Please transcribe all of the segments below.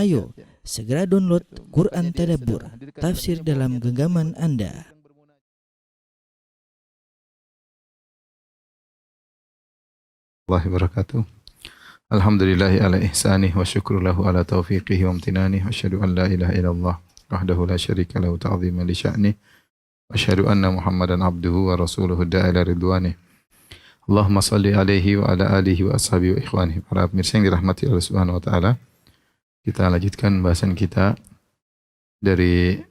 Ayo, segera download Quran Tadabbur, tafsir dalam genggaman Anda. Warahmatullahi wabarakatuh. Alhamdulillahi ala ihsanih wa syukru lahu ala taufiqihi wa amtinanih wa asyhadu an la ilaha illallah wahdahu la syarika lahu ta'ziman li sya'nih wa asyhadu anna Muhammadan abduhu wa rasuluhu da'ila ridwanih. Allahumma salli alaihi wa ala alihi wa ashabihi wa ikhwanihi. Para pemirsa yang dirahmati Allah Subhanahu wa taala, kita lanjutkan bahasan kita dari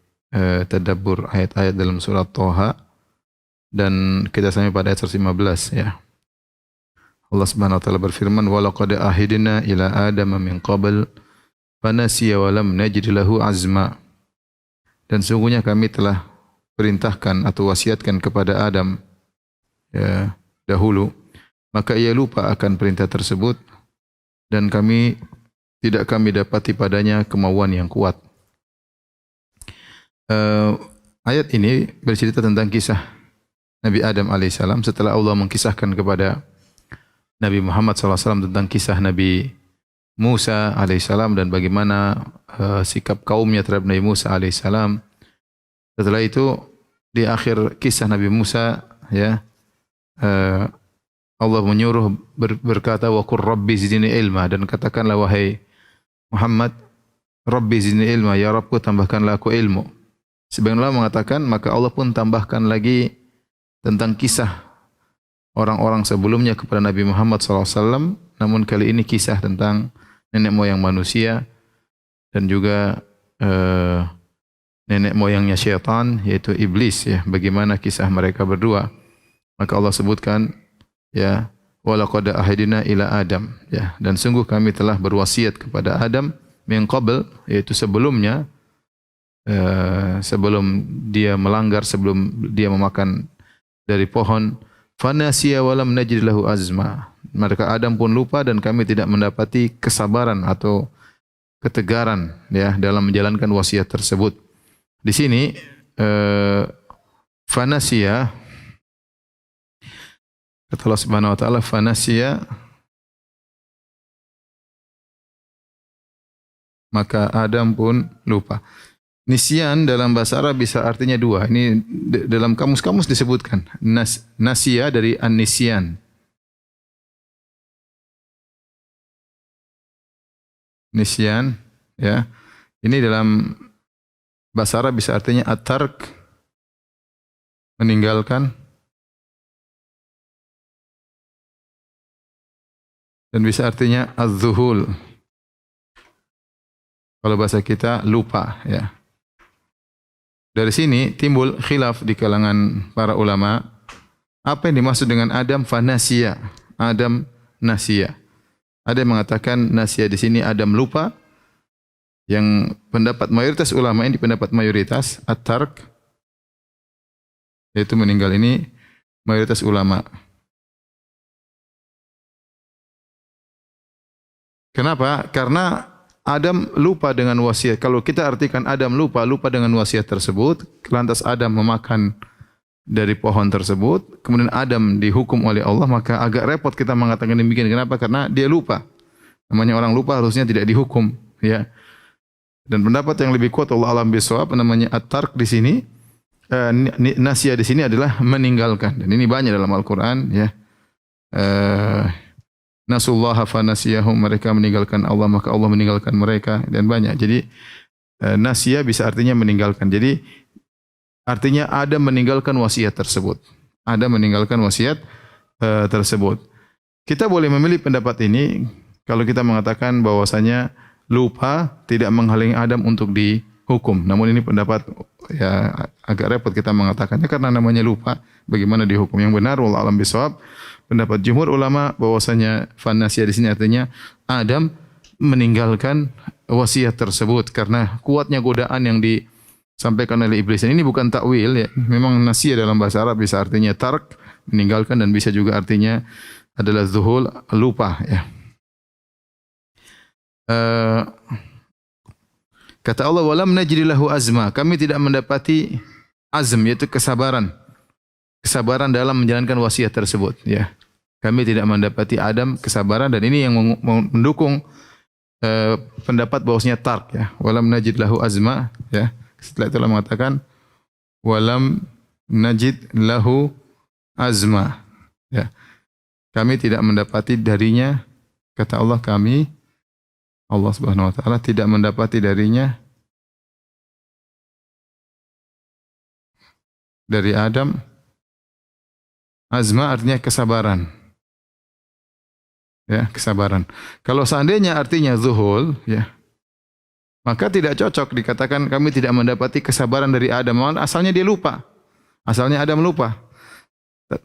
tadabbur ayat-ayat dalam surat Thaha, dan kita sampai pada ayat 115 ya. Allah Subhanahu wa taala berfirman, "Wa laqad ahidna ila Adama min qabl fanasiya wa lam najid lahu azma." Dan sungguhnya kami telah perintahkan atau wasiatkan kepada Adam ya dahulu, maka ia lupa akan perintah tersebut dan tidak kami dapati padanya kemauan yang kuat. Ayat ini bercerita tentang kisah Nabi Adam alaihissalam setelah Allah mengkisahkan kepada Nabi Muhammad SAW tentang kisah Nabi Musa alaihissalam dan bagaimana sikap kaumnya terhadap Nabi Musa alaihissalam. Setelah itu di akhir kisah Nabi Musa ya Allah menyuruh berkata, wa qur rabbi zidni ilma, dan katakanlah wahai Muhammad, Rabbi zidni ilma, ya Rabbku tambahkanlah aku ilmu. Sebagian ulama mengatakan maka Allah pun tambahkan lagi tentang kisah orang-orang sebelumnya kepada Nabi Muhammad SAW, namun kali ini kisah tentang nenek moyang manusia dan juga nenek moyangnya syaitan, yaitu iblis ya, bagaimana kisah mereka berdua. Maka Allah sebutkan ya, wa laqad ahidna ila Adam ya, dan sungguh kami telah berwasiat kepada Adam min qabl, yaitu sebelumnya, sebelum dia melanggar, sebelum dia memakan dari pohon. Fanasiya wa lam najid lahu azma, maka Adam pun lupa dan kami tidak mendapati kesabaran atau ketegaran ya dalam menjalankan wasiat tersebut. Di sini fanasiya, kata Allah Subhanahu wa taala, fanasiya, maka Adam pun lupa. Nisyan dalam bahasa Arab bisa artinya dua. Ini dalam kamus-kamus disebutkan. Nasiya dari an-nisyan. Nisyan ya. Ini dalam bahasa Arab bisa artinya at-tark, meninggalkan, dan bisa artinya az-zuhul. Kalau bahasa kita lupa ya. Dari sini timbul khilaf di kalangan para ulama, apa yang dimaksud dengan Adam fanasiya, Adam nasiya. Ada yang mengatakan nasiya di sini Adam lupa. Yang pendapat mayoritas ulama ini pendapat mayoritas at-tark, yaitu meninggal, ini mayoritas ulama. Kenapa? Karena Adam lupa dengan wasiat. Kalau kita artikan Adam lupa dengan wasiat tersebut, lantas Adam memakan dari pohon tersebut, kemudian Adam dihukum oleh Allah, maka agak repot kita mengatakan demikian. Kenapa? Karena dia lupa. Namanya orang lupa harusnya tidak dihukum, ya. Dan pendapat yang lebih kuat Allah alam bisawab, namanya at-tark di sini, nasya di sini adalah meninggalkan. Dan ini banyak dalam Al-Qur'an, ya. Nasullaha fanasiyahum, mereka meninggalkan Allah maka Allah meninggalkan mereka, dan banyak. Jadi nasya bisa artinya meninggalkan. Jadi artinya Adam meninggalkan wasiat tersebut. Adam meninggalkan wasiat tersebut. Kita boleh memilih pendapat ini kalau kita mengatakan bahwasanya lupa tidak menghalangi Adam untuk dihukum. Namun ini pendapat ya agak repot kita mengatakannya karena namanya lupa, bagaimana dihukum. Yang benar wallahu a'lam bishawab, pendapat jumhur ulama bahwasanya fanasya di sini artinya Adam meninggalkan wasiat tersebut karena kuatnya godaan yang disampaikan oleh iblis. Dan ini bukan takwil ya. Memang nasya dalam bahasa Arab bisa artinya tark, meninggalkan, dan bisa juga artinya adalah zuhul, lupa ya. Kata Allah, walam najri lahu azma, kami tidak mendapati azm, yaitu kesabaran. Kesabaran dalam menjalankan wasiat tersebut ya. Kami tidak mendapati Adam kesabaran, dan ini yang mendukung pendapat bahwasanya tark ya. Walam najid lahu azma ya. Setelah itu Allah mengatakan walam najid lahu azma ya. Kami tidak mendapati darinya, kata Allah, kami Allah Subhanahu wa taala tidak mendapati darinya, dari Adam, azma artinya kesabaran. Ya, kesabaran. Kalau seandainya artinya zuhul, ya, maka tidak cocok dikatakan kami tidak mendapati kesabaran dari Adam. Asalnya dia lupa. Asalnya Adam lupa.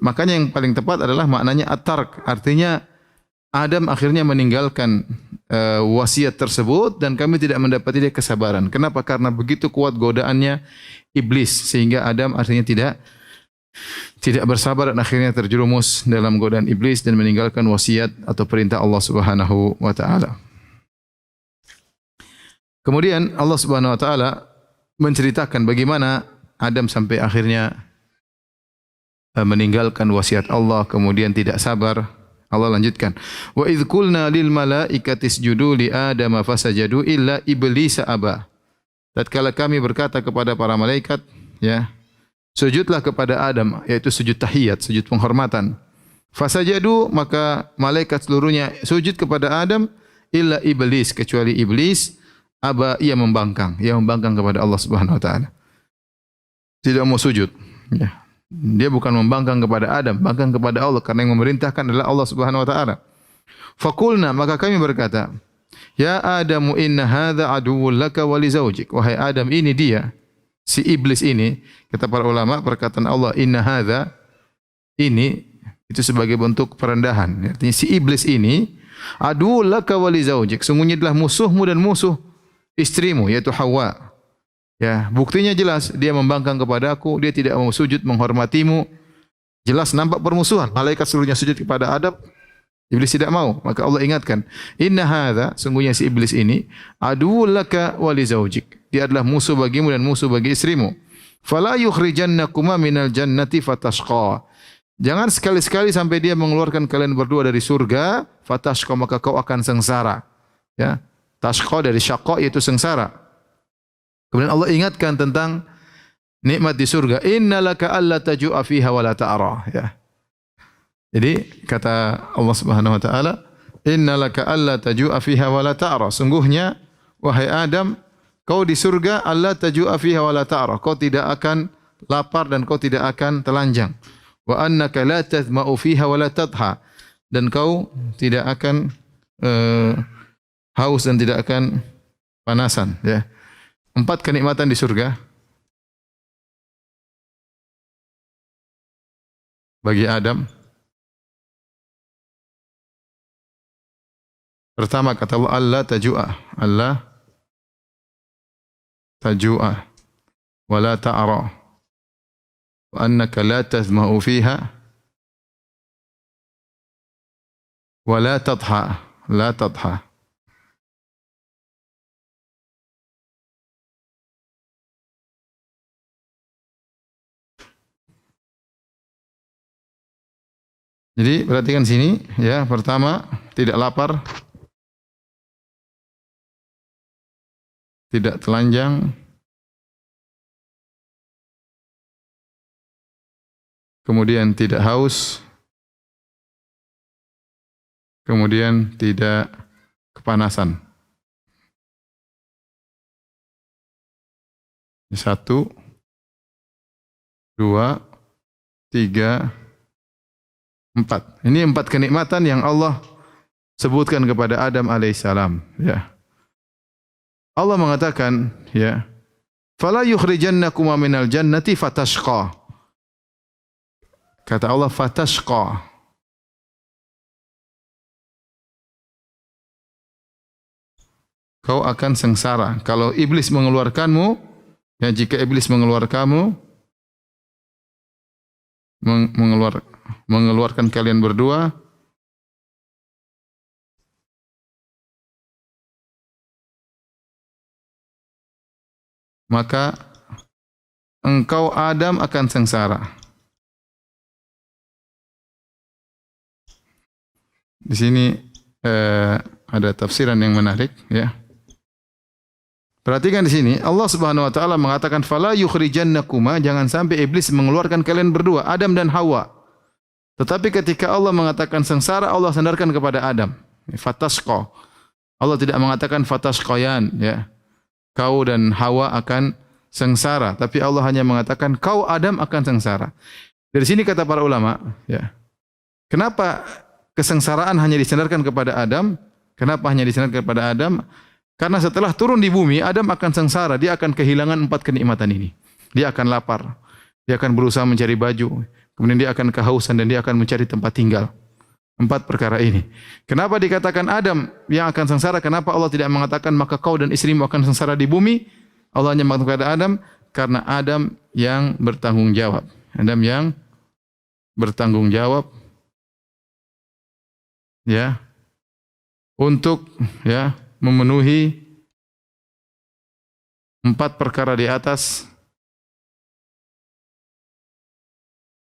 Makanya yang paling tepat adalah maknanya at-tark. Artinya Adam akhirnya meninggalkan wasiat tersebut dan kami tidak mendapati dia kesabaran. Kenapa? Karena begitu kuat godaannya iblis sehingga Adam artinya tidak bersabar dan akhirnya terjerumus dalam godaan iblis dan meninggalkan wasiat atau perintah Allah Subhanahu wa taala. Kemudian Allah Subhanahu wa taala menceritakan bagaimana Adam sampai akhirnya meninggalkan wasiat Allah, kemudian tidak sabar. Allah lanjutkan, wa idz qulna lil malaikati isjudu li adama fasajadu illa iblisa aba. Tatkala kami berkata kepada para malaikat, ya, sujudlah kepada Adam, yaitu sujud tahiyat, sujud penghormatan. Fasajadu, maka malaikat seluruhnya sujud kepada Adam, illa iblis, kecuali iblis, aba, ia membangkang kepada Allah Subhanahu wa taala. Tidak mau sujud, ya. Dia bukan membangkang kepada Adam, bangkang kepada Allah karena yang memerintahkan adalah Allah Subhanahu wa taala. Faqulna, maka kami berkata, ya Adamu inna hadza aduwwun laka wa li zaujik. Wahai Adam, ini dia, si iblis ini, kata para ulama, perkataan Allah inna hadza, ini itu sebagai bentuk perendahan. Artinya si iblis ini aduwwun laka wa li zaujik, sungguhnya adalah musuhmu dan musuh istrimu, yaitu Hawa. Ya, buktinya jelas dia membangkang kepadaku, dia tidak mau sujud menghormatimu. Jelas nampak permusuhan. Malaikat seluruhnya sujud kepada Adam, iblis tidak mau. Maka Allah ingatkan, inna hadza, sungguhnya si iblis ini aduwwun laka wa li zaujik. Dia adalah musuh bagimu dan musuh bagi istrimu. Fala yukhrijannakuma minal jannati fatashqa. Jangan sekali-sekali sampai dia mengeluarkan kalian berdua dari surga, fatashqa, maka kau akan sengsara. Ya, tashqa dari syaqqa yaitu sengsara. Kemudian Allah ingatkan tentang nikmat di surga. Innalaka alla taju'a fiha wa la ta'ra. Ya. Jadi kata Allah Subhanahu wa taala, innalaka alla taju'a fiha wa la ta'ra. Sungguhnya wahai Adam, kau di surga alla taju'a fiha wa la ta'ra. Kau tidak akan lapar dan kau tidak akan telanjang. Wa annaka la tazma'u fiha wa la tadha. Dan kau tidak akan haus dan tidak akan panasan, ya. 4 kenikmatan di surga bagi Adam. Pertama kata Allah, Allah taju'a, Allah taju'a wa la ta'ra wa annaka la tazma'u fiha wa la tadha, la tadha. Jadi perhatikan sini, ya. Pertama, tidak lapar, tidak telanjang, kemudian tidak haus, kemudian tidak kepanasan. 1, 2, 3, 4. Ini 4 kenikmatan yang Allah sebutkan kepada Adam alaihissalam. Ya. Allah mengatakan, ya, fala yukhrijannakuma minal jannati fatashqa. Kata Allah fatashqa. Kau akan sengsara. Kalau iblis mengeluarkanmu, ya, jika iblis mengeluarkanmu, mengeluarkan kalian berdua, maka engkau Adam akan sengsara. Di sini ada tafsiran yang menarik, ya. Perhatikan di sini, Allah Subhanahu wa taala mengatakan fala yukhrijannakuma, jangan sampai iblis mengeluarkan kalian berdua, Adam dan Hawa. Tetapi ketika Allah mengatakan sengsara, Allah sandarkan kepada Adam. Fatasqa. Allah tidak mengatakan fatasqayan, ya. Kau dan Hawa akan sengsara, tapi Allah hanya mengatakan kau Adam akan sengsara. Dari sini kata para ulama, ya. Kenapa kesengsaraan hanya disandarkan kepada Adam? Kenapa hanya disandarkan kepada Adam? Karena setelah turun di bumi, Adam akan sengsara, dia akan kehilangan 4 kenikmatan ini. Dia akan lapar, dia akan berusaha mencari baju, kemudian dia akan kehausan dan dia akan mencari tempat tinggal. 4 perkara ini. Kenapa dikatakan Adam yang akan sengsara? Kenapa Allah tidak mengatakan maka kau dan istrimu akan sengsara di bumi? Allah hanya mengatakan kepada Adam karena Adam yang bertanggung jawab. Adam yang bertanggung jawab, ya, untuk, ya, memenuhi 4 perkara di atas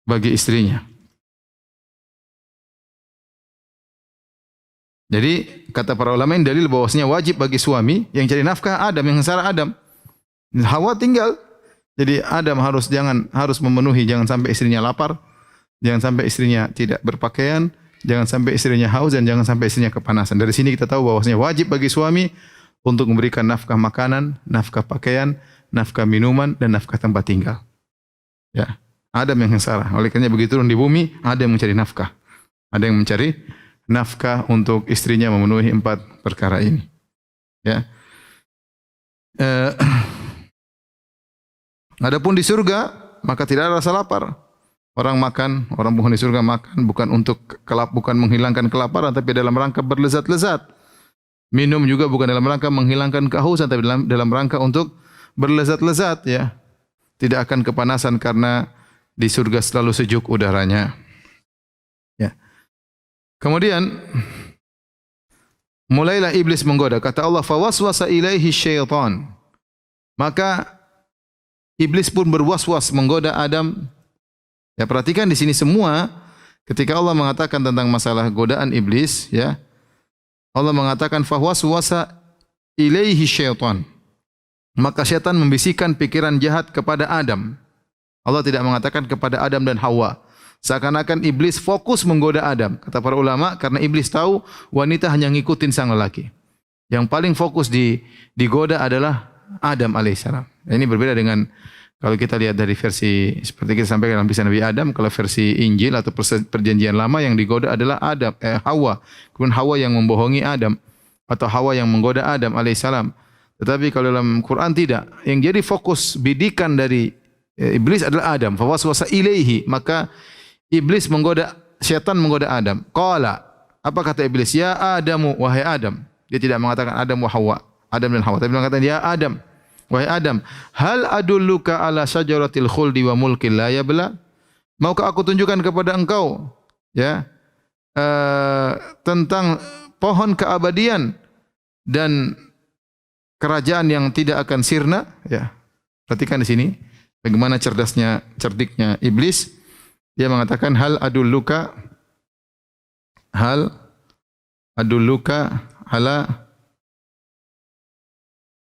bagi istrinya. Jadi kata para ulama ini dalil bahwasanya wajib bagi suami yang cari nafkah Adam, yang sengsara Adam. Hawa tinggal. Jadi Adam harus memenuhi, jangan sampai istrinya lapar, jangan sampai istrinya tidak berpakaian, jangan sampai istrinya haus, dan jangan sampai istrinya kepanasan. Dari sini kita tahu bahwasanya wajib bagi suami untuk memberikan nafkah makanan, nafkah pakaian, nafkah minuman, dan nafkah tempat tinggal. Ya, Adam yang sengsara. Oleh karena begitu turun di bumi, ada yang mencari nafkah. Ada yang mencari nafkah untuk istrinya memenuhi 4 perkara ini. Ya. Adapun di surga, maka tidak ada rasa lapar. Orang makan, orang penghuni surga makan bukan untuk bukan menghilangkan kelaparan, tapi dalam rangka berlezat-lezat. Minum juga bukan dalam rangka menghilangkan kehausan, tapi dalam rangka untuk berlezat-lezat, ya. Tidak akan kepanasan karena di surga selalu sejuk udaranya. Ya. Kemudian mulailah iblis menggoda. Kata Allah, "Fawaswasa ilaihi syaitan." Maka iblis pun berwaswas menggoda Adam. Ya, perhatikan di sini semua ketika Allah mengatakan tentang masalah godaan iblis, ya. Allah mengatakan fawaswasa ilaihi syaitan. Maka syaitan membisikkan pikiran jahat kepada Adam. Allah tidak mengatakan kepada Adam dan Hawa. Seakan-akan iblis fokus menggoda Adam. Kata para ulama, karena iblis tahu wanita hanya ngikutin sang lelaki. Yang paling fokus digoda adalah Adam alaihissalam. Ini berbeda dengan kalau kita lihat dari versi seperti kita sampaikan dalam kisah Nabi Adam, kalau versi Injil atau perjanjian lama yang digoda adalah Hawa. Kemudian Hawa yang membohongi Adam atau Hawa yang menggoda Adam alaihissalam. Tetapi kalau dalam Quran tidak. Yang jadi fokus bidikan dari iblis adalah Adam. Fawaswasa ilaihi, maka iblis menggoda, syaitan menggoda Adam. Qala, apa kata iblis? Ya Adamu, wahai Adam. Dia tidak mengatakan Adam wa Hawa, Adam dan Hawa, tapi mengatakan ya Adam, wahai Adam, hal adulluka ala syajaratil khuldi wa mulkin la yabla? Maukah aku tunjukkan kepada engkau, ya, tentang pohon keabadian dan kerajaan yang tidak akan sirna, ya. Perhatikan di sini bagaimana cerdiknya iblis. Dia mengatakan hal adulluka ala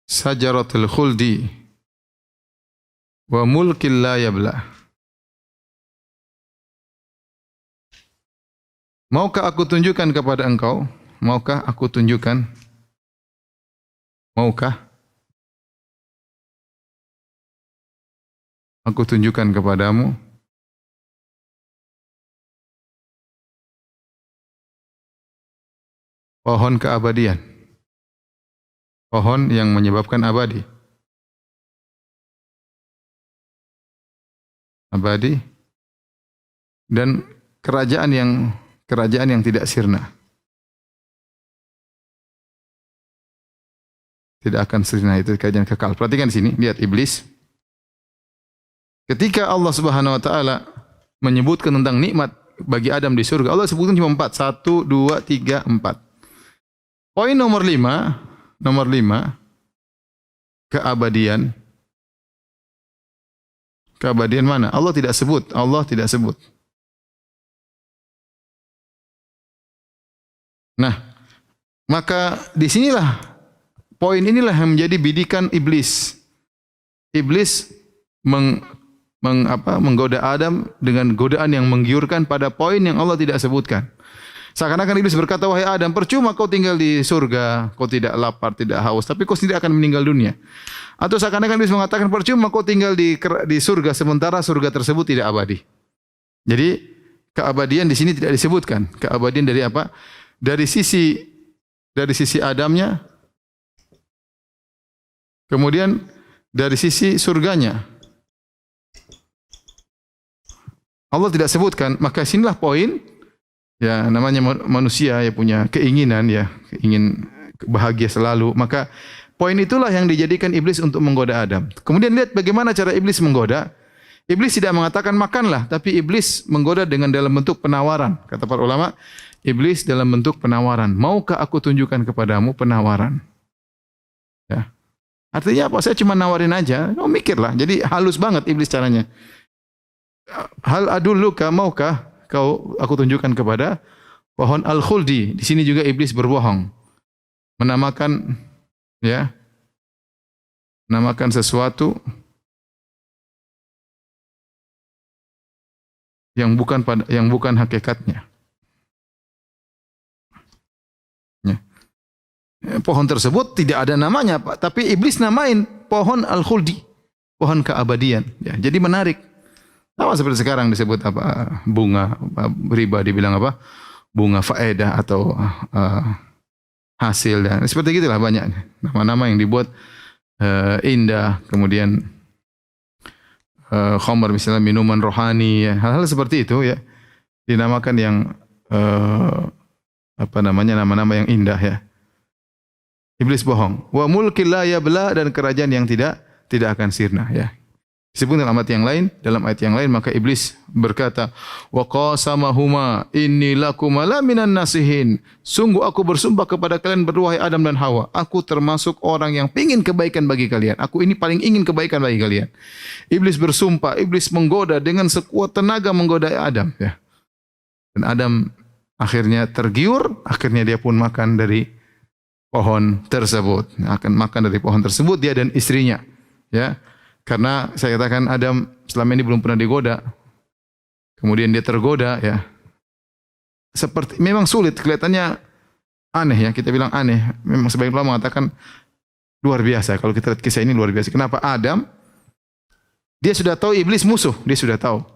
sajaratul khuldi wa mulkil la yabla. Maukah aku tunjukkan kepada engkau? Maukah aku tunjukkan? Maukah aku tunjukkan kepadamu pohon keabadian? Pohon yang menyebabkan abadi. Abadi dan kerajaan yang tidak sirna. Tidak akan sirna, itu kerajaan kekal. Perhatikan di sini, lihat iblis. Ketika Allah Subhanahu wa taala menyebutkan tentang nikmat bagi Adam di surga, Allah sebutkan cuma 4. 1, 2, 3, 4. Poin nomor 5, keabadian. Keabadian mana? Allah tidak sebut. Nah, Maka disinilah poin inilah yang menjadi bidikan iblis. Iblis menggoda Adam dengan godaan yang menggiurkan pada poin yang Allah tidak sebutkan. Seakan-akan iblis berkata, wahai Adam, percuma kau tinggal di surga, kau tidak lapar, tidak haus, tapi kau sendiri akan meninggal dunia. Atau seakan-akan iblis mengatakan, percuma kau tinggal di surga, sementara surga tersebut tidak abadi. Jadi keabadian di sini tidak disebutkan. Keabadian dari apa? Dari sisi Adamnya, kemudian dari sisi surganya. Allah tidak sebutkan, maka sinilah poin. Ya, namanya manusia ya punya keinginan ya, ingin bahagia selalu. Maka poin itulah yang dijadikan iblis untuk menggoda Adam. Kemudian lihat bagaimana cara iblis menggoda. Iblis tidak mengatakan makanlah, tapi iblis menggoda dengan dalam bentuk penawaran. Kata para ulama, iblis dalam bentuk penawaran. Maukah aku tunjukkan kepadamu penawaran? Ya. Artinya apa? Saya cuma nawarin aja. Kau mikirlah. Jadi halus banget iblis caranya. Hal adulluka, maukah aku tunjukkan kepada pohon al-khuldi. Di sini juga iblis berbohong. Menamakan sesuatu yang bukan hakikatnya. Ya. Pohon tersebut tidak ada namanya, Pak, tapi iblis namain pohon al-khuldi, pohon keabadian. Ya, jadi menarik. Sama seperti sekarang disebut apa? Bunga riba dibilang apa? Bunga faedah atau hasil dan seperti gitulah banyak nama-nama yang dibuat indah, kemudian khamar misalnya minuman rohani ya. Hal-hal seperti itu ya dinamakan yang nama-nama yang indah ya. Iblis bohong. Wa mulkil la yabla, dan kerajaan yang tidak akan sirna ya. Disebut dalam ayat yang lain maka iblis berkata, wa qasamahuma inni lakuma la minan nasihin. Sungguh aku bersumpah kepada kalian berdua, Adam dan Hawa, aku termasuk orang yang ingin kebaikan bagi kalian. Aku ini paling ingin kebaikan bagi kalian. Iblis bersumpah, iblis menggoda dengan sekuat tenaga menggoda Adam ya. Dan Adam akhirnya tergiur, akhirnya dia pun makan dari pohon tersebut. Akan makan dari pohon tersebut dia dan istrinya ya. Karena saya katakan Adam selama ini belum pernah digoda. Kemudian dia tergoda ya. Seperti memang sulit, kelihatannya aneh ya, kita bilang aneh. Memang sebagian ulama mengatakan luar biasa. Kalau kita lihat kisah ini luar biasa. Kenapa Adam dia sudah tahu iblis musuh, dia sudah tahu.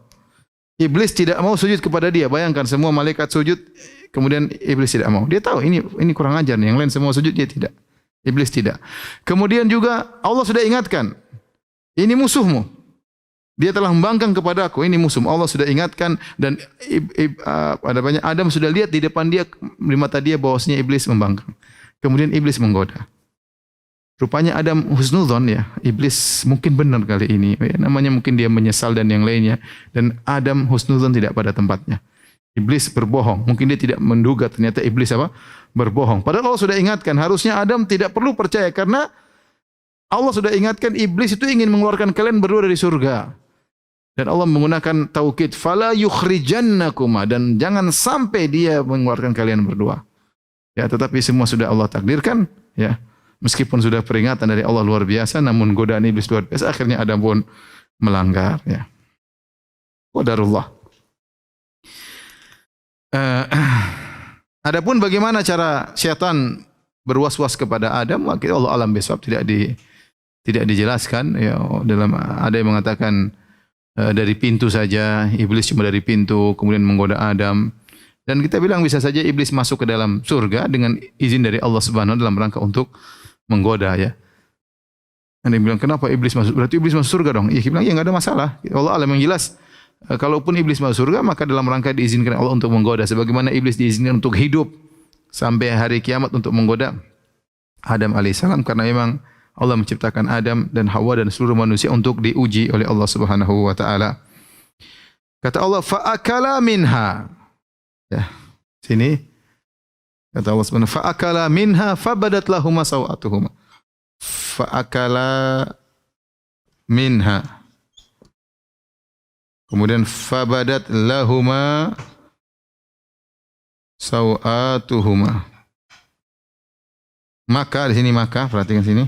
Iblis tidak mau sujud kepada dia. Bayangkan semua malaikat sujud, kemudian iblis tidak mau. Dia tahu ini kurang ajar nih. Yang lain semua sujud, dia tidak. Iblis tidak. Kemudian juga Allah sudah ingatkan, ini musuhmu. Dia telah membangkang kepada aku. Ini musuh. Allah sudah ingatkan dan Adam sudah lihat di depan dia, di mata dia bahwasanya iblis membangkang. Kemudian iblis menggoda. Rupanya Adam husnudzon ya. Iblis mungkin benar kali ini. Ya, namanya mungkin dia menyesal dan yang lainnya. Dan Adam husnudzon tidak pada tempatnya. Iblis berbohong. Mungkin dia tidak menduga ternyata iblis berbohong. Padahal Allah sudah ingatkan. Harusnya Adam tidak perlu percaya karena Allah sudah ingatkan iblis itu ingin mengeluarkan kalian berdua dari surga. Dan Allah menggunakan taukid, fala yukhrijannakuma, dan jangan sampai dia mengeluarkan kalian berdua. Ya, tetapi semua sudah Allah takdirkan, ya. Meskipun sudah peringatan dari Allah luar biasa, namun godaan iblis luar biasa, akhirnya Adam pun melanggar, ya. Qadarullah. Adapun bagaimana cara syaitan berwas-was kepada Adam, Allah alam besok tidak dijelaskan ya. Dalam ada yang mengatakan dari pintu saja, iblis cuma dari pintu kemudian menggoda Adam. Dan kita bilang bisa saja iblis masuk ke dalam surga dengan izin dari Allah Subhanahu dalam rangka untuk menggoda ya. Ada yang bilang kenapa iblis masuk? Berarti iblis masuk surga dong. Ya kita bilang ya enggak ada masalah. Allah alam yang jelas. Kalaupun iblis masuk surga maka dalam rangka diizinkan Allah untuk menggoda sebagaimana iblis diizinkan untuk hidup sampai hari kiamat untuk menggoda Adam alaihissalam karena memang Allah menciptakan Adam dan Hawa dan seluruh manusia untuk diuji oleh Allah Subhanahu wa taala. Kata Allah, "Fa'akala minha." Ya. Sini kata Allah Subhanahu, "Fa'akala minha fabadat lahuma sawatuhuma." Fa'akala minha. Kemudian fabadat lahuma sawatuhuma. Maka di sini maka, perhatikan sini.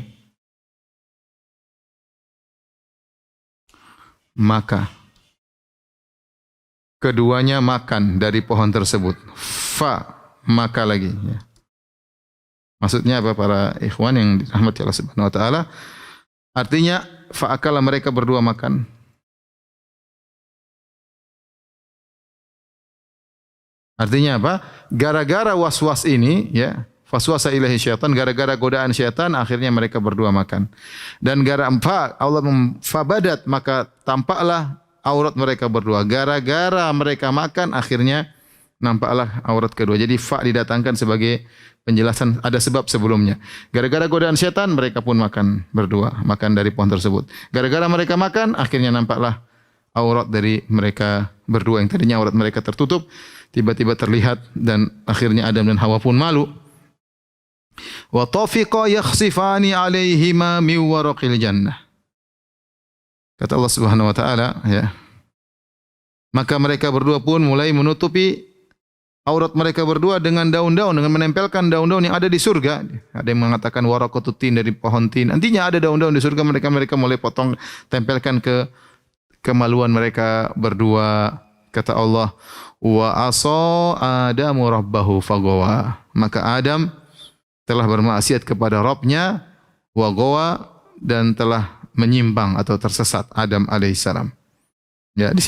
Maka keduanya makan dari pohon tersebut. Maka lagi. Ya. Maksudnya apa para ikhwan yang dirahmati Allah Subhanahu Wa Taala? Artinya fa'akala mereka berdua makan. Artinya apa? Gara-gara was-was ini, ya, waswasa ilahi syaitan, gara-gara godaan syaitan, akhirnya mereka berdua makan. Dan Allah fabadat, maka tampaklah aurat mereka berdua. Gara-gara mereka makan, akhirnya nampaklah aurat kedua. Jadi fa didatangkan sebagai penjelasan ada sebab sebelumnya. Gara-gara godaan syaitan, mereka pun makan berdua, makan dari pohon tersebut. Gara-gara mereka makan, akhirnya nampaklah aurat dari mereka berdua yang tadinya aurat mereka tertutup, tiba-tiba terlihat dan akhirnya Adam dan Hawa pun malu. Wa tafiqa yakhsifani alaihima min waraqil jannah. Kata Allah Subhanahu wa taala, ya. Maka mereka berdua pun mulai menutupi aurat mereka berdua dengan daun-daun, dengan menempelkan daun-daun yang ada di surga. Ada yang mengatakan waraqatut tin, dari pohon tin. Nantinya ada daun-daun di surga, mereka mulai potong, tempelkan ke kemaluan mereka berdua. Kata Allah, wa asa Adamu rabbahu fagawa. Maka Adam telah bermaksiat kepada Rabbnya, wa gawa, dan telah menyimpang atau tersesat Adam alaihissalam. Ya, di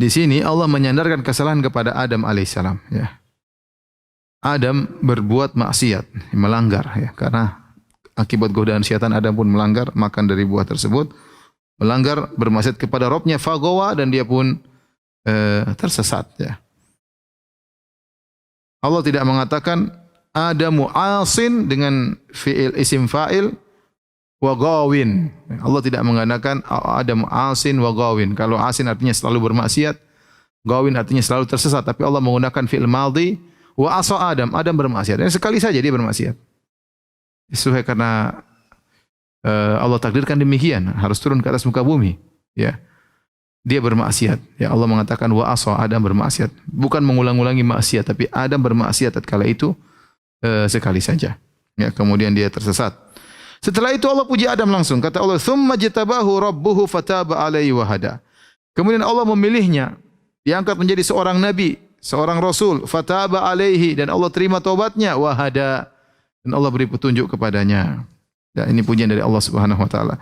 sini Allah menyandarkan kesalahan kepada Adam alaihissalam. Ya. Adam berbuat maksiat, melanggar, ya, karena akibat godaan syaitan Adam pun melanggar, makan dari buah tersebut, melanggar, bermaksiat kepada Rabbnya, fagawa, dan dia pun tersesat. Ya. Allah tidak mengatakan Adamu asin dengan fi'il isim fa'il wa gawin. Allah tidak menggunakan Adamu asin wa gawin. Kalau asin artinya selalu bermaksiat, gawin artinya selalu tersesat, tapi Allah menggunakan fi'il madhi wa asa Adam bermaksiat. Dan sekali saja dia bermaksiat. Sesuai karena Allah takdirkan demikian, harus turun ke atas muka bumi, ya. Dia bermaksiat. Ya, Allah mengatakan wa asa Adam bermaksiat. Bukan mengulang-ulangi maksiat, tapi Adam bermaksiat tatkala itu sekali saja. Ya, kemudian dia tersesat. Setelah itu Allah puji Adam langsung. Kata Allah, "Tsumma jatabahu rabbuhu fataba alaihi wa hada." Kemudian Allah memilihnya, diangkat menjadi seorang nabi, seorang rasul, fataba alaihi, dan Allah terima taubatnya, wa hada, dan Allah beri petunjuk kepadanya. Dan ini pujian dari Allah Subhanahu wa taala.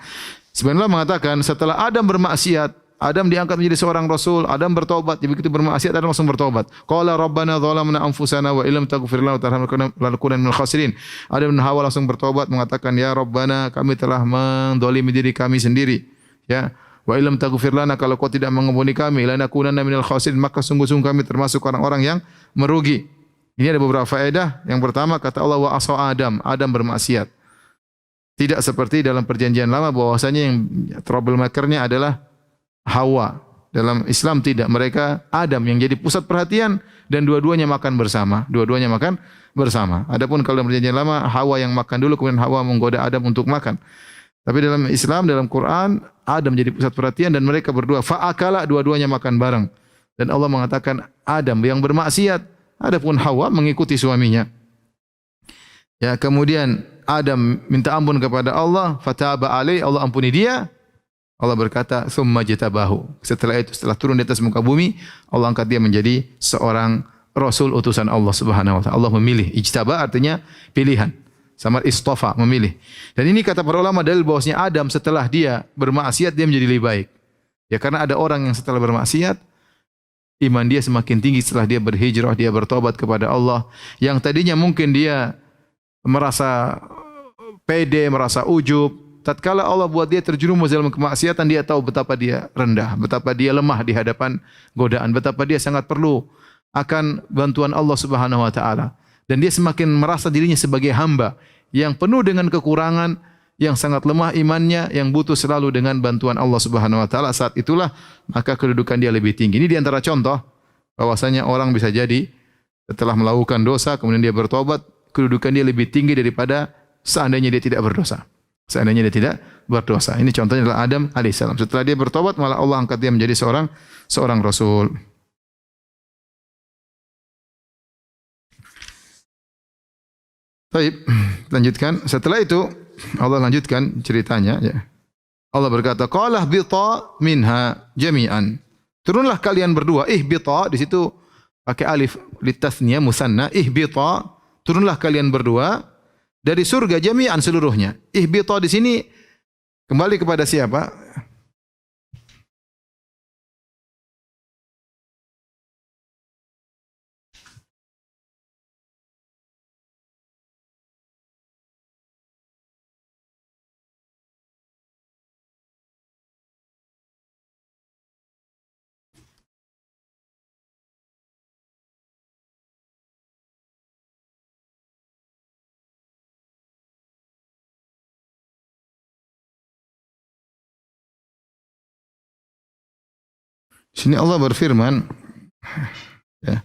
Sebenarnya Allah mengatakan setelah Adam bermaksiat, Adam diangkat menjadi seorang rasul, Adam bertobat, begitu bermaksiat Adam langsung bertobat. Qala rabbana zalamna anfusana wa illam taghfir lana wa tarhamna lanakunanna minal khasirin. Adam dan Hawa langsung bertobat mengatakan, ya Rabbana, kami telah mendolimi diri kami sendiri. Ya. Wa illam taghfir lana, kalau kau tidak mengampuni kami, lanakunanna minal khasirin, maka sungguh-sungguh kami termasuk orang-orang yang merugi. Ini ada beberapa faedah. Yang pertama, kata Allah, wa asa Adam bermaksiat. Tidak seperti dalam perjanjian lama bahwasanya yang troublemaker-nya adalah Hawa. Dalam Islam tidak, mereka Adam yang jadi pusat perhatian dan dua-duanya makan bersama. Adapun kalau dalam perjanjian lama Hawa yang makan dulu, kemudian Hawa menggoda Adam untuk makan. Tapi dalam Islam, dalam Quran, Adam jadi pusat perhatian dan mereka berdua fa'akala, dua-duanya makan bareng. Dan Allah mengatakan Adam yang bermaksiat, adapun Hawa mengikuti suaminya. Ya, kemudian Adam minta ampun kepada Allah, fataba alaihi, Allah ampuni dia. Allah berkata, "Tsumma jatabahu." Setelah itu, setelah turun di atas muka bumi, Allah angkat dia menjadi seorang rasul utusan Allah Subhanahu wa taala. Allah memilih. Ijtaba artinya pilihan. Sama istofa, memilih. Dan ini kata para ulama dalil bahwasanya Adam setelah dia bermaksiat dia menjadi lebih baik. Ya, karena ada orang yang setelah bermaksiat iman dia semakin tinggi setelah dia berhijrah, dia bertobat kepada Allah. Yang tadinya mungkin dia merasa pede, merasa ujub, tatkala Allah buat dia terjerumus dalam kemaksiatan, dia tahu betapa dia rendah, betapa dia lemah di hadapan godaan, betapa dia sangat perlu akan bantuan Allah Subhanahu wa taala. Dan dia semakin merasa dirinya sebagai hamba yang penuh dengan kekurangan, yang sangat lemah imannya, yang butuh selalu dengan bantuan Allah Subhanahu wa taala. Saat itulah maka kedudukan dia lebih tinggi. Ini di antara contoh bahwasanya orang bisa jadi setelah melakukan dosa kemudian dia bertobat, kedudukan dia lebih tinggi daripada seandainya dia tidak berdosa. Ini contohnya adalah Adam alaihissalam. Setelah dia bertobat, malah Allah angkat dia menjadi seorang rasul. Baik, lanjutkan. Setelah itu Allah lanjutkan ceritanya ya. Allah berkata, "Qala bita minha jami'an." Turunlah kalian berdua. Ihbita di situ pakai alif litasniyah musanna. Ihbita, turunlah kalian berdua dari surga jami'an seluruhnya. Ihbita di sini kembali kepada siapa? Di sini Allah berfirman, ya,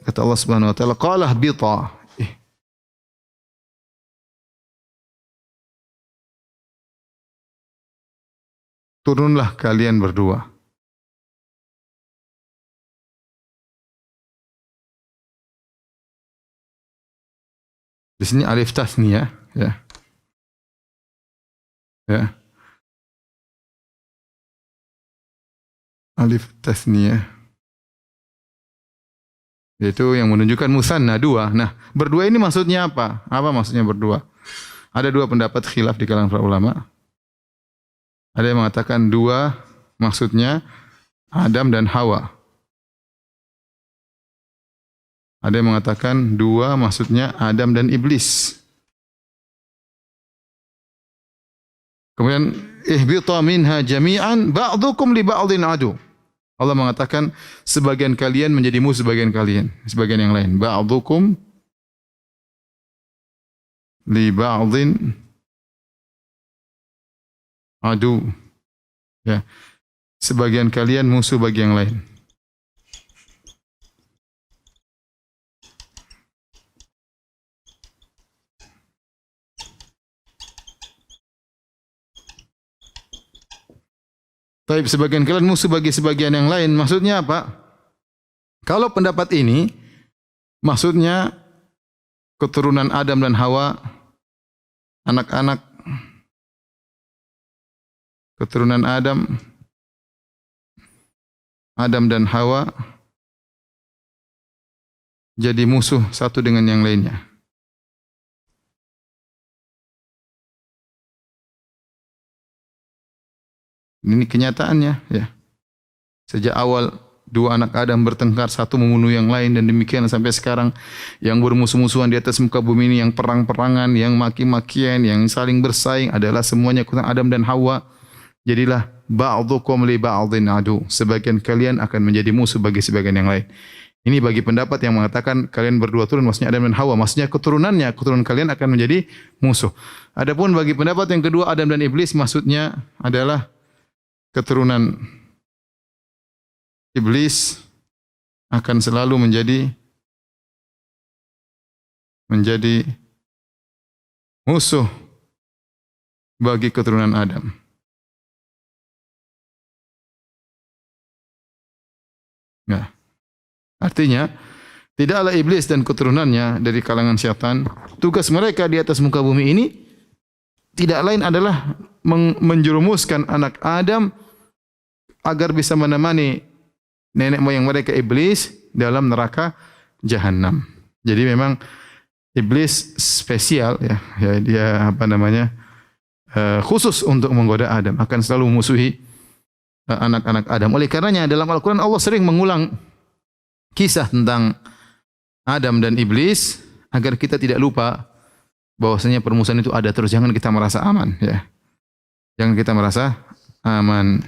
kata Allah Subhanahu wa taala, qala bita. Turunlah kalian berdua. Di sini alif tasniyah, ya. Ya. Alif tasniyah. Yaitu yang menunjukkan musanna dua. Nah, berdua ini maksudnya apa? Apa maksudnya berdua? Ada dua pendapat khilaf di kalangan para ulama. Ada yang mengatakan dua maksudnya Adam dan Hawa. Ada yang mengatakan dua maksudnya Adam dan Iblis. Kemudian ihbita minha jami'an ba'dukum li ba'dhin adu. Allah mengatakan sebagian kalian menjadi musuh sebagian kalian, sebagian yang lain. Ba'dukum li ba'dhin adu. Ya. Sebagian kalian musuh bagi yang lain. Tapi sebagian kalian musuh bagi sebagian yang lain. Maksudnya apa? Kalau pendapat ini, maksudnya keturunan Adam dan Hawa, anak-anak keturunan Adam dan Hawa jadi musuh satu dengan yang lainnya. Ini kenyataannya, ya. Sejak awal dua anak Adam bertengkar, satu membunuh yang lain, dan demikian sampai sekarang yang bermusuh-musuhan di atas muka bumi ini, yang perang-perangan, yang maki-makian, yang saling bersaing adalah semuanya keturunan Adam dan Hawa. Jadilah ba'dukum li ba'dhin adu. Sebagian kalian akan menjadi musuh bagi sebagian yang lain. Ini bagi pendapat yang mengatakan kalian berdua turun, maksudnya Adam dan Hawa, maksudnya keturunan kalian akan menjadi musuh. Adapun bagi pendapat yang kedua, Adam dan Iblis, maksudnya adalah keturunan Iblis akan selalu menjadi musuh bagi keturunan Adam. Nah, artinya tidaklah iblis dan keturunannya dari kalangan syaitan, tugas mereka di atas muka bumi ini tidak lain adalah menjerumuskan anak Adam agar bisa menemani nenek moyang mereka iblis dalam neraka jahanam. Jadi memang iblis spesial, ya dia khusus untuk menggoda Adam, akan selalu memusuhi anak-anak Adam. Oleh karenanya dalam Al-Quran Allah sering mengulang kisah tentang Adam dan iblis agar kita tidak lupa bahwasanya permusuhan itu ada terus. Jangan kita merasa aman, ya. Jangan kita merasa aman.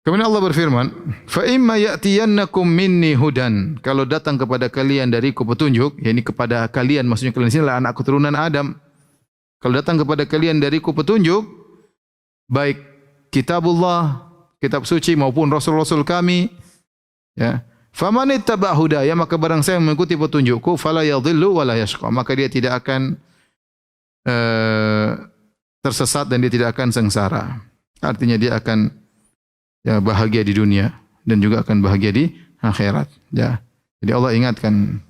Kemudian Allah berfirman, "Fa imma ya'tiyannakum minni hudan." Kalau datang kepada kalian dariku petunjuk, yakni kepada kalian, maksudnya kalian sini adalah anak keturunan Adam. Kalau datang kepada kalian dariku petunjuk, baik kitabullah, kitab suci, maupun rasul-rasul kami, ya. Faman ittaba hudaya, maka barang saya mengikuti petunjukku, fala yadhillu wala yashqa, maka dia tidak akan tersesat dan dia tidak akan sengsara. Artinya dia akan bahagia di dunia dan juga akan bahagia di akhirat. Ya. Jadi Allah ingatkan,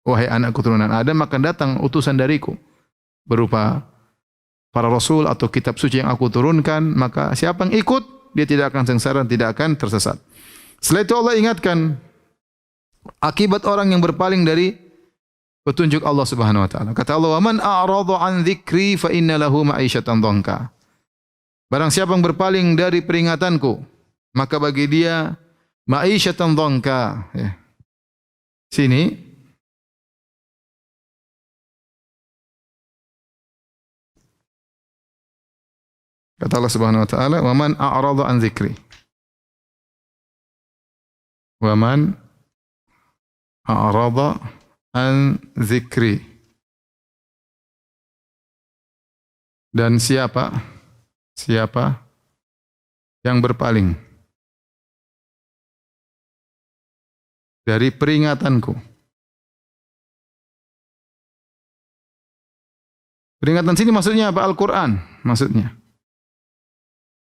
wahai anak keturunan Adam, akan datang utusan dariku berupa para rasul atau kitab suci yang aku turunkan, maka siapa yang ikut, dia tidak akan sengsara, tidak akan tersesat. Setelah itu Allah ingatkan akibat orang yang berpaling dari petunjuk Allah Subhanahu wa taala. Kata Allah, "Wa man a'rada 'an dzikri fa inna lahu ma'isyatan dhanka." Barang siapa yang berpaling dari peringatanku, maka bagi dia ma'isyatan dhanka. Ya. Sini kata Allah Subhanahu wa taala, "Wa man a'rada 'an dzikri." Wa man a'rada 'an dzikri. Dan siapa yang berpaling dari peringatanku. Peringatan sini maksudnya apa? Al-Qur'an maksudnya.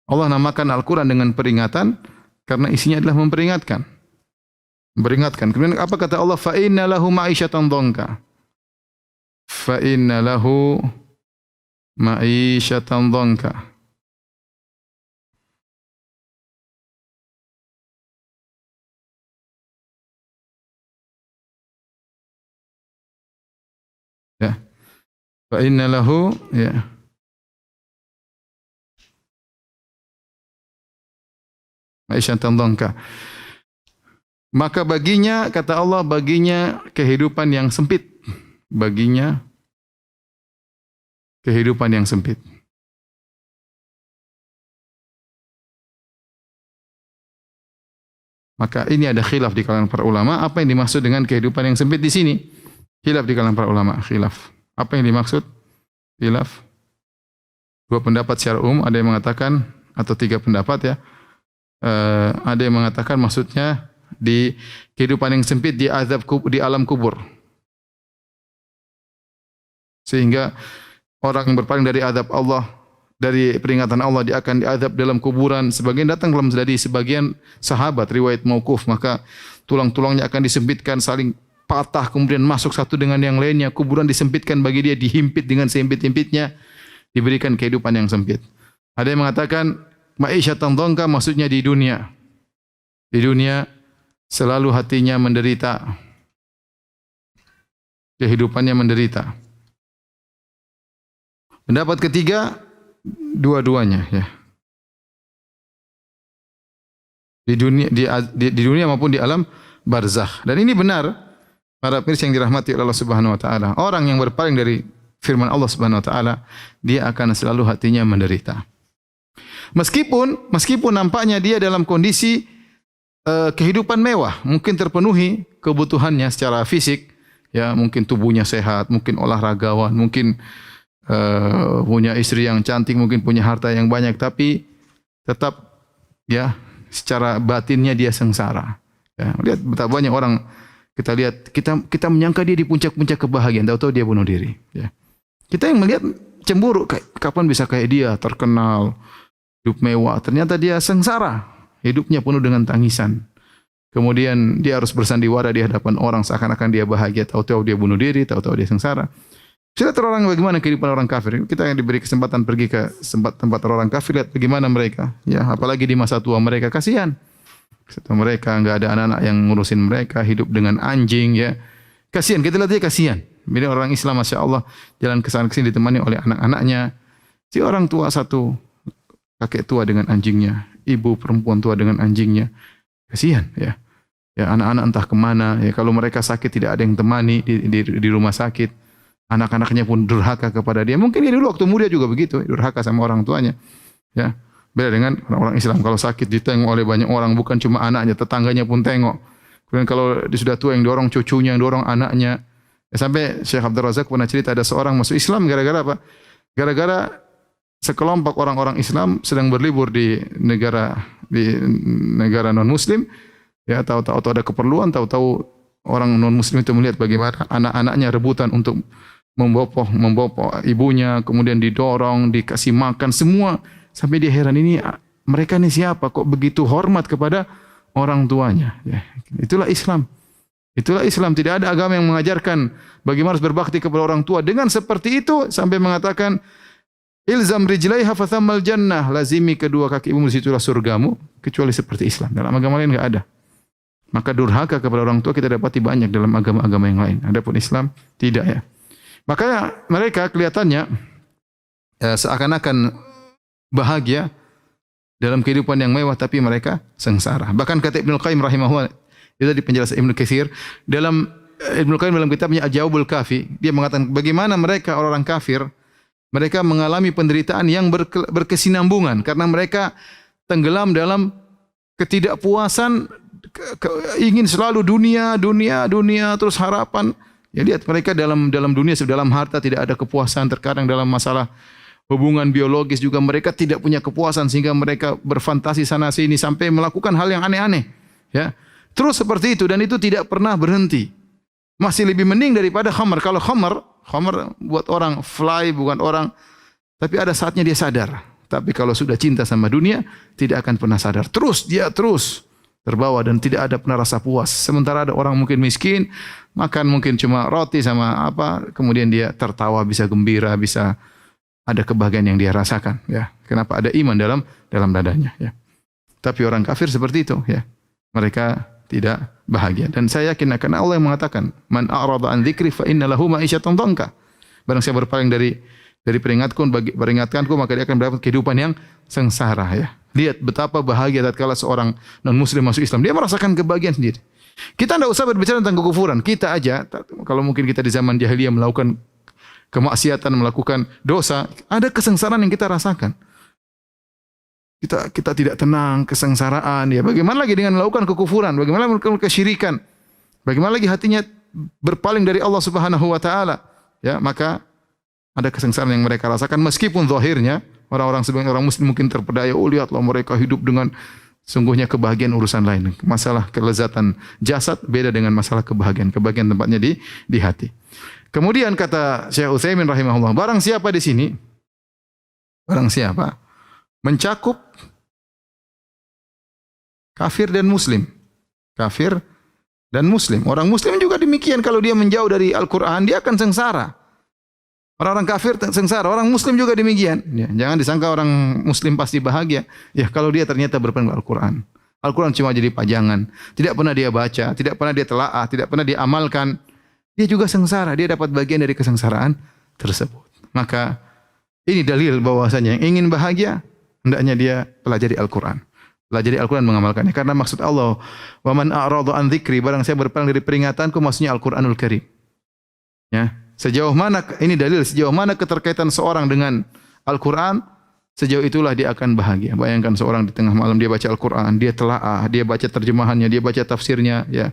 Allah namakan Al-Quran dengan peringatan karena isinya adalah memperingatkan. Memperingatkan. Kemudian apa kata Allah? Fa inna lahu ma'isyatan dhanka. Fa inna lahu ma'isyatan dhanka. Ya. Fa inna lahu ya. Ma'isyatan dhanka. Maka baginya, kata Allah, baginya kehidupan yang sempit. Baginya kehidupan yang sempit. Maka ini ada khilaf di kalangan para ulama. Apa yang dimaksud dengan kehidupan yang sempit di sini? Khilaf di kalangan para ulama. Khilaf. Apa yang dimaksud? Khilaf. Dua pendapat secara umum. Ada yang mengatakan, atau tiga pendapat ya. Ada yang mengatakan maksudnya di kehidupan yang sempit di azab di alam kubur. Sehingga orang yang berpaling dari azab Allah, dari peringatan Allah, dia akan diazab dalam kuburan. Sebagian datang dalam dari sebagian sahabat riwayat mauquf, maka tulang-tulangnya akan disempitkan, saling patah, kemudian masuk satu dengan yang lainnya. Kuburan disempitkan bagi dia, dihimpit dengan sempit-himpitnya, diberikan kehidupan yang sempit. Ada yang mengatakan ma'isyatan dhanka maksudnya di dunia. Di dunia selalu hatinya menderita. Kehidupannya menderita. Pendapat ketiga, dua-duanya ya. Di dunia maupun di alam barzakh. Dan ini benar para pemirsa yang dirahmati oleh Allah Subhanahu wa taala. Orang yang berpaling dari firman Allah Subhanahu wa taala, dia akan selalu hatinya menderita. Meskipun nampaknya dia dalam kondisi kehidupan mewah, mungkin terpenuhi kebutuhannya secara fisik, ya mungkin tubuhnya sehat, mungkin olahragawan, mungkin punya istri yang cantik, mungkin punya harta yang banyak, tapi tetap ya secara batinnya dia sengsara. Ya, lihat betapa banyak orang kita menyangka dia di puncak-puncak kebahagiaan, tahu-tahu dia bunuh diri. Ya. Kita yang melihat cemburu, kapan bisa kayak dia, terkenal, hidup mewah, ternyata dia sengsara, hidupnya penuh dengan tangisan. Kemudian dia harus bersandiwara di hadapan orang seakan-akan dia bahagia, tahu-tahu dia bunuh diri, tahu-tahu dia sengsara. Sudah orang bagaimana kehidupan orang kafir. Kita yang diberi kesempatan pergi ke tempat orang kafir, lihat bagaimana mereka. Ya, apalagi di masa tua mereka, kasihan. Setelah mereka enggak ada anak-anak yang ngurusin mereka, hidup dengan anjing ya. Kasihan, kita lihat dia kasihan. Bila orang Islam Masya Allah jalan ke sana kesini ditemani oleh anak-anaknya. Si orang tua satu, kakek tua dengan anjingnya, ibu perempuan tua dengan anjingnya. Kasihan ya. Ya anak-anak entah kemana. Ya kalau mereka sakit tidak ada yang temani di rumah sakit. Anak-anaknya pun durhaka kepada dia. Mungkin dia dulu waktu muda juga begitu, durhaka sama orang tuanya. Ya. Beda dengan orang-orang Islam, kalau sakit ditengok oleh banyak orang, bukan cuma anaknya, tetangganya pun tengok. Kemudian kalau dia sudah tua yang dorong cucunya, yang dorong anaknya. Ya, sampai Syekh Abdul Razak pernah cerita ada seorang masuk Islam gara-gara apa? Gara-gara sekelompok orang-orang Islam sedang berlibur di negara non-muslim. Ya, tahu-tahu ada keperluan, tahu-tahu orang non-muslim itu melihat bagaimana anak-anaknya rebutan untuk membopong ibunya, kemudian didorong, dikasih makan semua. Sampai dia heran, ini mereka ini siapa kok begitu hormat kepada orang tuanya. Ya. Itulah Islam. Itulah Islam. Tidak ada agama yang mengajarkan bagaimana harus berbakti kepada orang tua dengan seperti itu sampai mengatakan ilzam rijlaiha fathammal jannah, lazimi kedua kaki ibumu situlah surgamu, kecuali seperti Islam. Dalam agama lain enggak ada. Maka durhaka kepada orang tua kita dapati banyak dalam agama-agama yang lain. Adapun Islam tidak ya. Makanya mereka kelihatannya seakan-akan bahagia dalam kehidupan yang mewah tapi mereka sengsara. Bahkan kata Ibnu Qayyim rahimahullah, itu di penjelasan Ibnu Katsir dalam Ibnu Qayyim dalam kitabnya Al-Jawabul Kafi, dia mengatakan bagaimana mereka orang kafir mereka mengalami penderitaan yang berkesinambungan karena mereka tenggelam dalam ketidakpuasan, ingin selalu dunia terus harapan. Ya lihat mereka dalam dunia, dalam harta tidak ada kepuasan, terkadang dalam masalah hubungan biologis juga mereka tidak punya kepuasan sehingga mereka berfantasi sana sini sampai melakukan hal yang aneh-aneh. Ya. Terus seperti itu dan itu tidak pernah berhenti. Masih lebih mending daripada khamar. Kalau khamar buat orang fly, bukan orang, tapi ada saatnya dia sadar. Tapi kalau sudah cinta sama dunia, tidak akan pernah sadar. Dia terus terbawa dan tidak ada pernah rasa puas. Sementara ada orang mungkin miskin, makan mungkin cuma roti sama apa, kemudian dia tertawa, bisa gembira, bisa ada kebahagiaan yang dia rasakan. Ya, kenapa? Ada iman dalam dadanya. Ya. Tapi orang kafir seperti itu. Ya, mereka tidak bahagia. Dan saya yakin karena Allah yang mengatakan, man a'rada an dzikri fa inna lahu ma'isyatan dhanka. Barang siapa berpaling dari peringatkanku maka dia akan mendapat kehidupan yang sengsara ya. Lihat betapa bahagia tatkala seorang non muslim masuk Islam, dia merasakan kebahagiaan sendiri. Kita tidak usah berbicara tentang kekufuran, kita aja kalau mungkin kita di zaman jahiliyah melakukan kemaksiatan, melakukan dosa, ada kesengsaraan yang kita rasakan. Kita tidak tenang, kesengsaraan ya. Bagaimana lagi dengan melakukan kekufuran? Bagaimana melakukan kesyirikan? Bagaimana lagi hatinya berpaling dari Allah Subhanahu wa taala? Ya, maka ada kesengsaraan yang mereka rasakan meskipun zahirnya orang-orang sebagian orang muslim mungkin terpedaya, oh lihatlah mereka hidup dengan sungguhnya kebahagiaan urusan lain. Masalah kelezatan jasad beda dengan masalah kebahagiaan. Kebahagiaan tempatnya di hati. Kemudian kata Syekh Utsaimin rahimahullah, barang siapa di sini mencakup kafir dan muslim. Kafir dan muslim. Orang muslim juga demikian, kalau dia menjauh dari Al-Qur'an dia akan sengsara. Orang-orang kafir sengsara, orang muslim juga demikian. Ya, jangan disangka orang muslim pasti bahagia. Ya, kalau dia ternyata berpegang Al-Qur'an. Al-Qur'an cuma jadi pajangan. Tidak pernah dia baca, tidak pernah dia telaah, tidak pernah dia amalkan. Dia juga sengsara, dia dapat bagian dari kesengsaraan tersebut. Maka ini dalil bahwasanya yang ingin bahagia hendaknya dia pelajari Al-Qur'an. Pelajari Al-Qur'an, mengamalkannya. Karena maksud Allah, "Wa man a'rada an dzikri", barang saya berpaling dari peringatanku, maksudnya Al-Qur'anul Karim. Ya. Sejauh mana, ini dalil, sejauh mana keterkaitan seorang dengan Al-Quran, sejauh itulah dia akan bahagia. Bayangkan seorang di tengah malam dia baca Al-Quran, dia telaah, dia baca terjemahannya, dia baca tafsirnya, ya,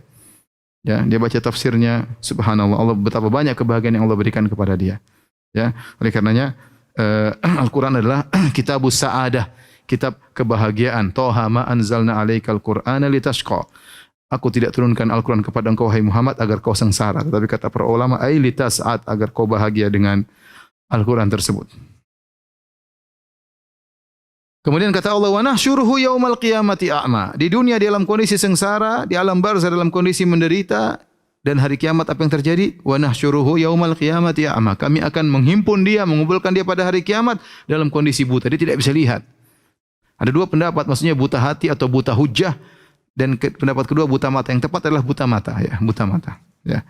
dia baca tafsirnya, subhanallah, Allah betapa banyak kebahagiaan yang Allah berikan kepada dia. Ya, oleh karenanya Al-Quran adalah kitabus sa'adah, kitab kebahagiaan. Toha ma anzalna alaikal Qur'ana litashqa. Aku tidak turunkan Al-Quran kepada engkau, wahai Muhammad, agar kau sengsara. Tetapi kata para ulama, ai litas'ad, agar kau bahagia dengan Al-Quran tersebut. Kemudian kata Allah, wa nahsyuruhu yaumal qiyamati a'ma. Di dunia di dalam kondisi sengsara, di alam barzah dalam kondisi menderita, dan hari kiamat apa yang terjadi? Wa nahsyuruhu yaumal qiyamati a'ma. Kami akan menghimpun dia, mengumpulkan dia pada hari kiamat dalam kondisi buta. Dia tidak bisa lihat. Ada dua pendapat, maksudnya buta hati atau buta hujjah. Dan pendapat kedua buta mata. Yang tepat adalah buta mata, ya, buta mata. Ya.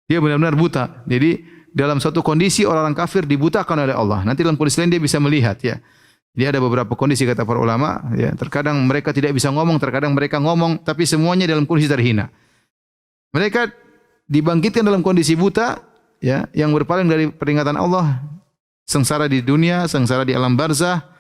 Dia benar-benar buta. Jadi dalam suatu kondisi orang kafir dibutakan oleh Allah. Nanti dalam kondisi lain dia bisa melihat, ya. Dia ada beberapa kondisi kata para ulama, ya. Terkadang mereka tidak bisa ngomong, terkadang mereka ngomong, tapi semuanya dalam kondisi terhina. Mereka dibangkitkan dalam kondisi buta, ya, yang berpaling dari peringatan Allah, sengsara di dunia, sengsara di alam barzah.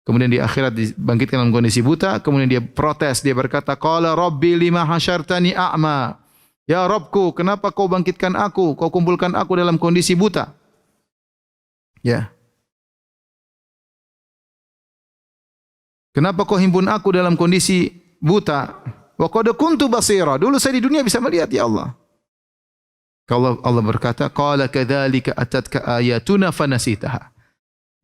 Kemudian di akhirat dibangkitkan dalam kondisi buta. Kemudian dia protes. Dia berkata, Qala Rabbi lima hasyartani a'ma. Ya Rabbku, kenapa kau bangkitkan aku? Kau kumpulkan aku dalam kondisi buta. Ya. Kenapa kau himpun aku dalam kondisi buta? Wa qad kuntu basira. Dulu saya di dunia bisa melihat, ya Allah. Kalau Allah berkata, Qala kadzalika atatka ayatuna fanasitaha.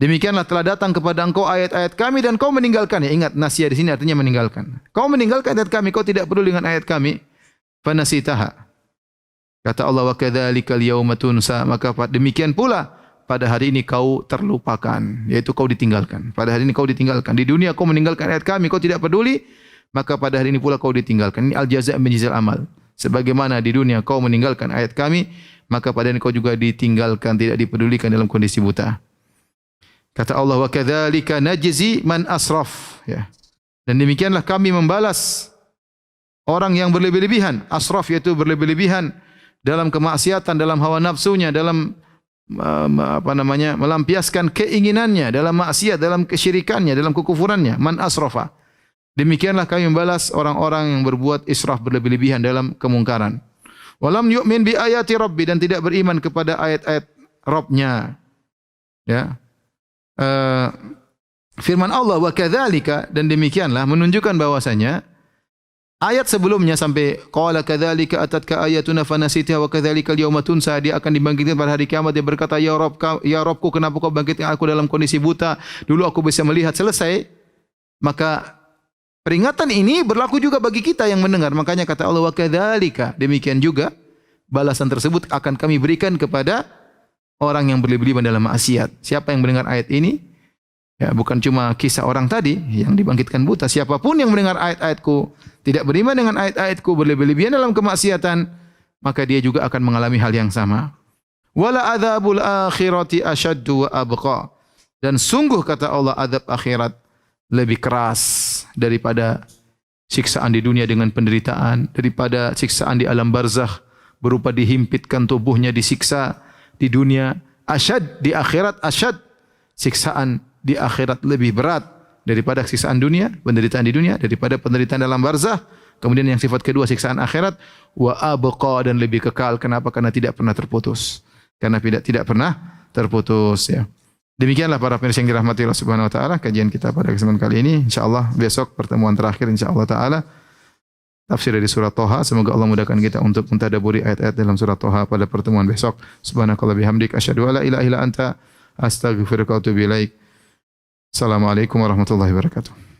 Demikianlah telah datang kepada engkau ayat-ayat kami dan kau meninggalkan. Ya, ingat nasia di sini artinya meninggalkan. Kau meninggalkan ayat kami, kau tidak peduli dengan ayat kami. Fanasitaha. Kata Allah, wa kadzalikal yauma tunsa, maka demikian pula pada hari ini kau terlupakan, yaitu kau ditinggalkan. Pada hari ini kau ditinggalkan. Di dunia kau meninggalkan ayat kami, kau tidak peduli, maka pada hari ini pula kau ditinggalkan. Ini al-jaza' min jinsil amal. Sebagaimana di dunia kau meninggalkan ayat kami, maka pada hari ini kau juga ditinggalkan, tidak dipedulikan dalam kondisi buta. Kata Allah, wa kadzalika najzi man asraf, ya. Dan demikianlah kami membalas orang yang berlebih-lebihan. Asraf yaitu berlebih-lebihan dalam kemaksiatan, dalam hawa nafsunya, dalam melampiaskan keinginannya, dalam maksiat, dalam kesyirikannya, dalam kekufurannya. Man asrafa. Demikianlah kami membalas orang-orang yang berbuat israf, berlebih-lebihan dalam kemungkaran. Walam yu'min bi ayati rabbi, dan tidak beriman kepada ayat-ayat Rabbnya. Ya. Firman Allah, wa kadzalika, dan demikianlah, menunjukkan bahwasanya ayat sebelumnya sampai qala kadzalika atatka ayatuna fanasitaha wa kadzalikal yauma tunsa, dia akan dibangkitkan pada hari kiamat. Dia berkata, ya Rabbku, kenapa kau bangkitkan aku dalam kondisi buta? Dulu aku bisa melihat. Selesai. Maka peringatan ini berlaku juga bagi kita yang mendengar. Makanya kata Allah, wa kadzalika, demikian juga balasan tersebut akan kami berikan kepada orang yang berlebih-lebihan dalam maksiat. Siapa yang mendengar ayat ini? Ya, bukan cuma kisah orang tadi yang dibangkitkan buta. Siapapun yang mendengar ayat-ayatku, tidak beriman dengan ayat-ayatku, berlebih-lebihan dalam kemaksiatan, maka dia juga akan mengalami hal yang sama. Wala adzabul akhirati asyaddu wa abqa. Dan sungguh kata Allah, azab akhirat lebih keras daripada siksaan di dunia dengan penderitaan, daripada siksaan di alam barzakh berupa dihimpitkan tubuhnya, disiksa di dunia. Asyad, di akhirat asyad. Siksaan di akhirat lebih berat daripada siksaan dunia, penderitaan di dunia, daripada penderitaan dalam barzakh. Kemudian yang sifat kedua, siksaan akhirat, wa abqa, dan lebih kekal. Kenapa? Karena tidak pernah terputus. Karena tidak pernah terputus, ya. Demikianlah para pemirsa yang dirahmati Allah Subhanahu wa taala, kajian kita pada kesempatan kali ini. Insyaallah besok pertemuan terakhir insyaallah taala tafsir dari surat Thaha. Semoga Allah mudahkan kita untuk mentadabburi ayat-ayat dalam surat Thaha pada pertemuan besok. Subhanakallah bihamdik asyhadu alla ilaha illa anta astaghfiruka wa atubu ilaik. Assalamualaikum warahmatullahi wabarakatuh.